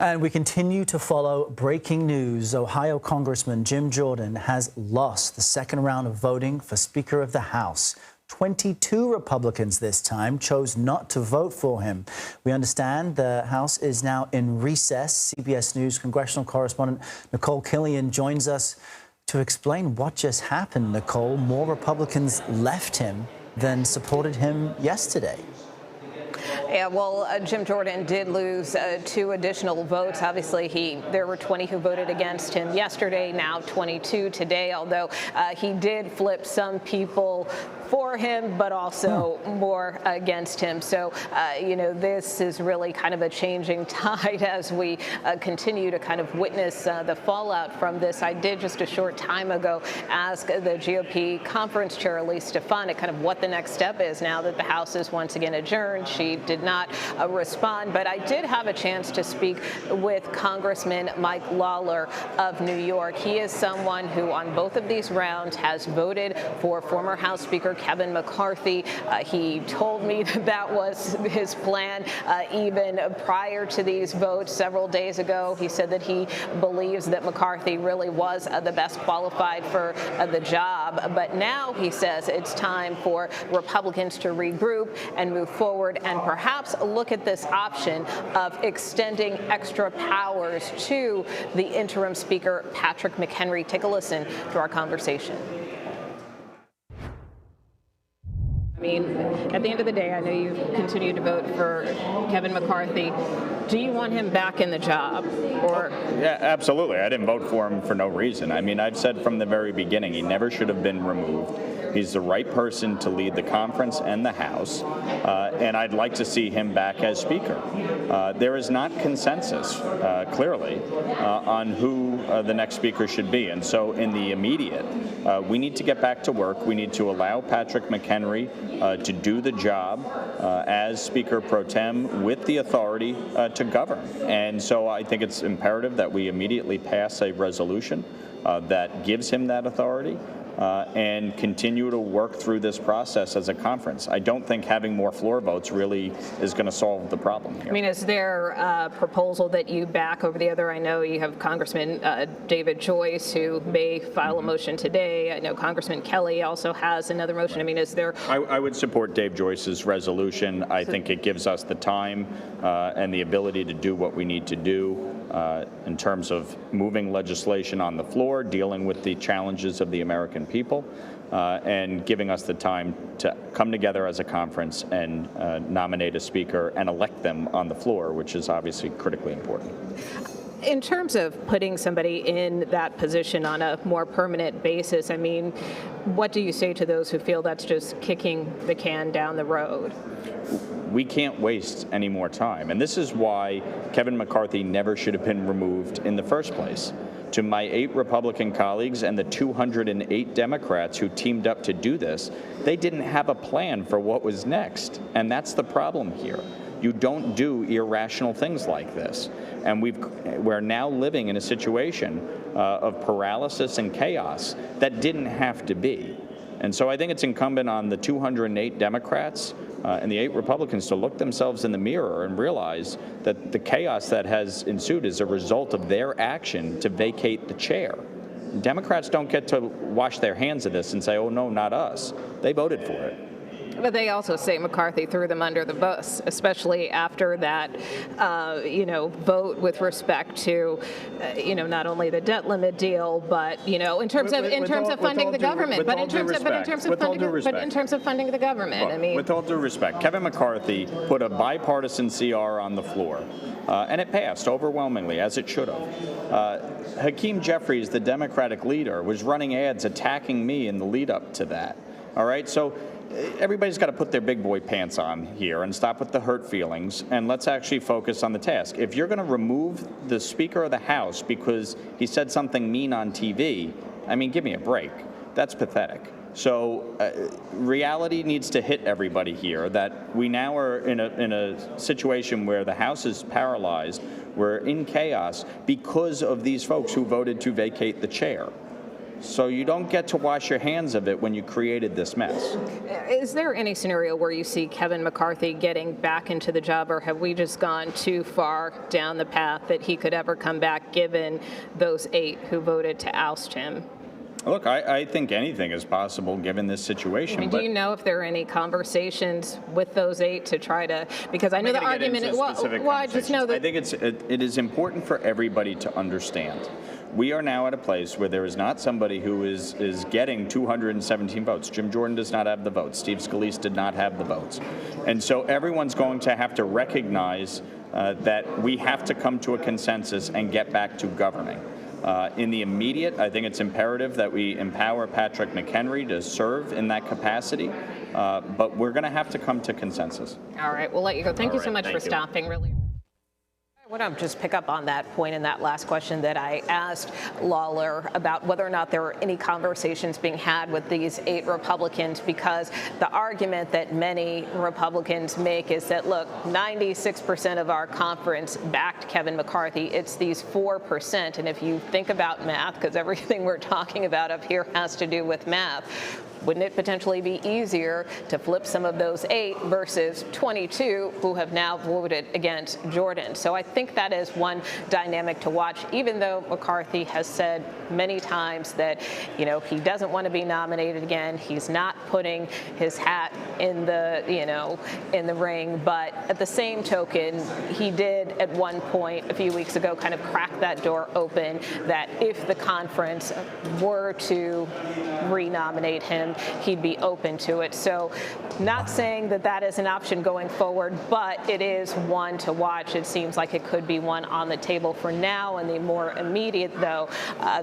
And we continue to follow breaking news. Ohio Congressman Jim Jordan has lost the second round of voting for Speaker of the House. 22 Republicans this time chose not to vote for him. We understand the House is now in recess. CBS News congressional correspondent Nikole Killion joins us to explain what just happened. Nikole, more Republicans left him than supported him yesterday. Yeah, well, Jim Jordan did lose 2 additional votes. Obviously, there were 20 who voted against him yesterday, now 22 today, although he did flip some people for him, but also more against him. So, this is really kind of a changing tide as we continue to kind of witness the fallout from this. I did just a short time ago ask the GOP conference chair, Elise Stefanik, kind of what the next step is now that the House is once again adjourned. She did not respond, but I did have a chance to speak with Congressman Mike Lawler of New York. He is someone who on both of these rounds has voted for former House Speaker Kevin McCarthy. He told me that was his plan even prior to these votes several days ago. He said that he believes that McCarthy really was the best qualified for the job. But now he says it's time for Republicans to regroup and move forward and perhaps look at this option of extending extra powers to the interim Speaker, Patrick McHenry. Take a listen to our conversation. I mean, at the end of the day, I know you continue to vote for Kevin McCarthy. Do you want him back in the job? Or? Yeah, absolutely. I didn't vote for him for no reason. I mean, I've said from the very beginning, he never should have been removed. He's the right person to lead the conference and the House, and I'd like to see him back as Speaker. There is not consensus, clearly, on who the next Speaker should be. And so in the immediate, we need to get back to work. We need to allow Patrick McHenry to do the job as Speaker pro tem with the authority to govern. And so I think it's imperative that we immediately pass a resolution that gives him that authority. And continue to work through this process as a conference. I don't think having more floor votes really is going to solve the problem here. I mean, is there a proposal that you back over the other? I know you have Congressman David Joyce, who may file a motion today. I know Congressman Kelly also has another motion. I mean, is there? I would support Dave Joyce's resolution. I think it gives us the time and the ability to do what we need to do in terms of moving legislation on the floor, dealing with the challenges of the American people, and giving us the time to come together as a conference and nominate a speaker and elect them on the floor, which is obviously critically important. In terms of putting somebody in that position on a more permanent basis, I mean, what do you say to those who feel that's just kicking the can down the road? We can't waste any more time. And this is why Kevin McCarthy never should have been removed in the first place. To my 8 Republican colleagues and the 208 Democrats who teamed up to do this, they didn't have a plan for what was next. And that's the problem here. You don't do irrational things like this. And we're now living in a situation of paralysis and chaos that didn't have to be. And so I think it's incumbent on the 208 Democrats and the 8 Republicans to look themselves in the mirror and realize that the chaos that has ensued is a result of their action to vacate the chair. Democrats don't get to wash their hands of this and say, oh, no, not us. They voted for it. But they also say McCarthy threw them under the bus, especially after that, vote with respect to, not only the debt limit deal, but in terms of funding the government. But in terms of funding the government, Look, I mean, with all due respect, Kevin McCarthy put a bipartisan CR on the floor, and it passed overwhelmingly, as it should have. Hakeem Jeffries, the Democratic leader, was running ads attacking me in the lead up to that. All right, so everybody's got to put their big boy pants on here and stop with the hurt feelings, and let's actually focus on the task. If you're going to remove the Speaker of the House because he said something mean on TV, I mean, give me a break. That's pathetic. So reality needs to hit everybody here that we now are in a situation where the House is paralyzed. We're in chaos because of these folks who voted to vacate the chair. So you don't get to wash your hands of it when you created this mess. Is there any scenario where you see Kevin McCarthy getting back into the job, or have we just gone too far down the path that he could ever come back, given those 8 who voted to oust him? Look, I think anything is possible given this situation. I mean, do you know if there are any conversations with those 8 to try to, because I know the argument is, well, I just know that. I think it is important for everybody to understand. We are now at a place where there is not somebody who is getting 217 votes. Jim Jordan does not have the votes. Steve Scalise did not have the votes. And so everyone's going to have to recognize that we have to come to a consensus and get back to governing. In the immediate, I think it's imperative that we empower Patrick McHenry to serve in that capacity, but we're going to have to come to consensus. All right, we'll let you go. Thank you so much for stopping. Really. I want to just pick up on that point in that last question that I asked Lawler about whether or not there were any conversations being had with these 8 Republicans, because the argument that many Republicans make is that, look, 96% of our conference backed Kevin McCarthy. It's these 4%. And if you think about math, because everything we're talking about up here has to do with math, wouldn't it potentially be easier to flip some of those 8 versus 22 who have now voted against Jordan? So I think that is one dynamic to watch, even though McCarthy has said many times that, you know, he doesn't want to be nominated again. He's not putting his hat in the, in the ring. But at the same token, he did at one point a few weeks ago kind of crack that door open that if the conference were to renominate him, he'd be open to it. So not saying that that is an option going forward, but it is one to watch. It seems like it could be one on the table for now. In the more immediate, though,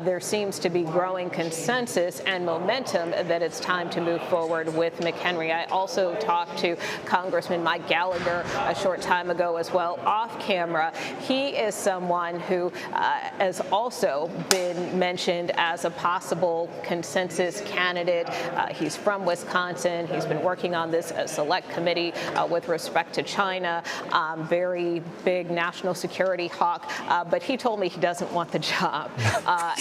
there seems to be growing consensus and momentum that it's time to move forward with McHenry. I also talked to Congressman Mike Lawler a short time ago as well, off camera. He is someone who has also been mentioned as a possible consensus candidate. He's from Wisconsin. He's been working on this select committee with respect to China, very big national security hawk, but he told me he doesn't want the job.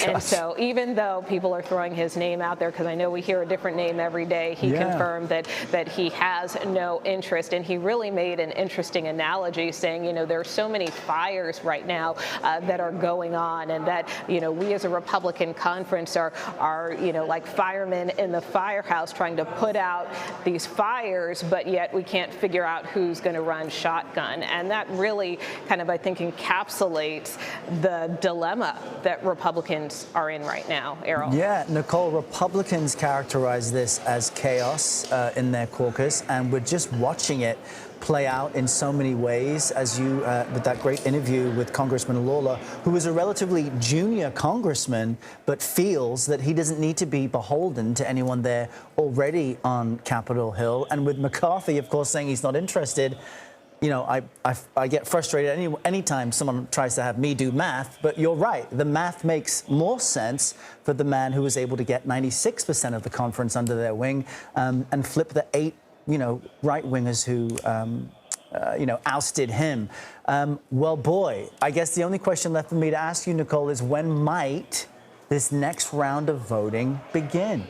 And so even though people are throwing his name out there, because I know we hear a different name every day, he confirmed that he has no interest. And he really made an interesting analogy saying, there are so many fires right now that are going on, and that, we as a Republican conference are like firemen in the firehouse trying to put out these fires, but yet we can't figure out who's going to run shotgun. And that really kind of, I think, encapsulates the dilemma that Republicans are in right now. Errol? Yeah, Nikole, Republicans characterize this as chaos in their caucus, and we're just watching it play out in so many ways, as you, with that great interview with Congressman Lawler, who is a relatively junior congressman, but feels that he doesn't need to be beholden to anyone there already on Capitol Hill. And with McCarthy, of course, saying he's not interested, I get frustrated anytime someone tries to have me do math, but you're right. The math makes more sense for the man who was able to get 96% of the conference under their wing and flip the 8 right-wingers who, ousted him. Well, boy, I guess the only question left for me to ask you, Nikole, is when might this next round of voting begin?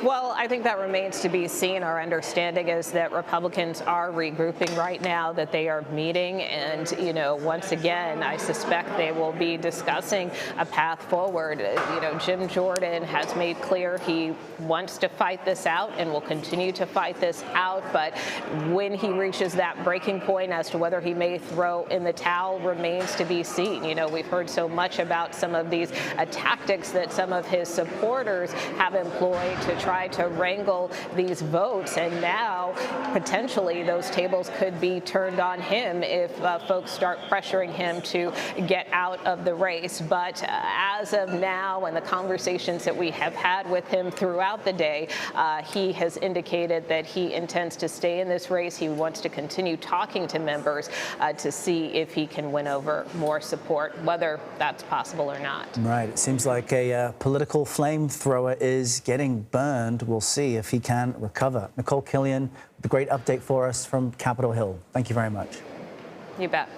Well, I think that remains to be seen. Our understanding is that Republicans are regrouping right now, that they are meeting. And, once again, I suspect they will be discussing a path forward. Jim Jordan has made clear he wants to fight this out and will continue to fight this out. But when he reaches that breaking point as to whether he may throw in the towel remains to be seen. We've heard so much about some of these tactics that some of his supporters have employed to try to wrangle these votes, and now potentially those tables could be turned on him if folks start pressuring him to get out of the race. But as of now, and the conversations that we have had with him throughout the day, he has indicated that he intends to stay in this race. He wants to continue talking to members to see if he can win over more support, whether that's possible or not. Right. It seems like a political flamethrower is getting burned. We'll see if he can recover. Nikole Killion, the great update for us from Capitol Hill. Thank you very much. You bet.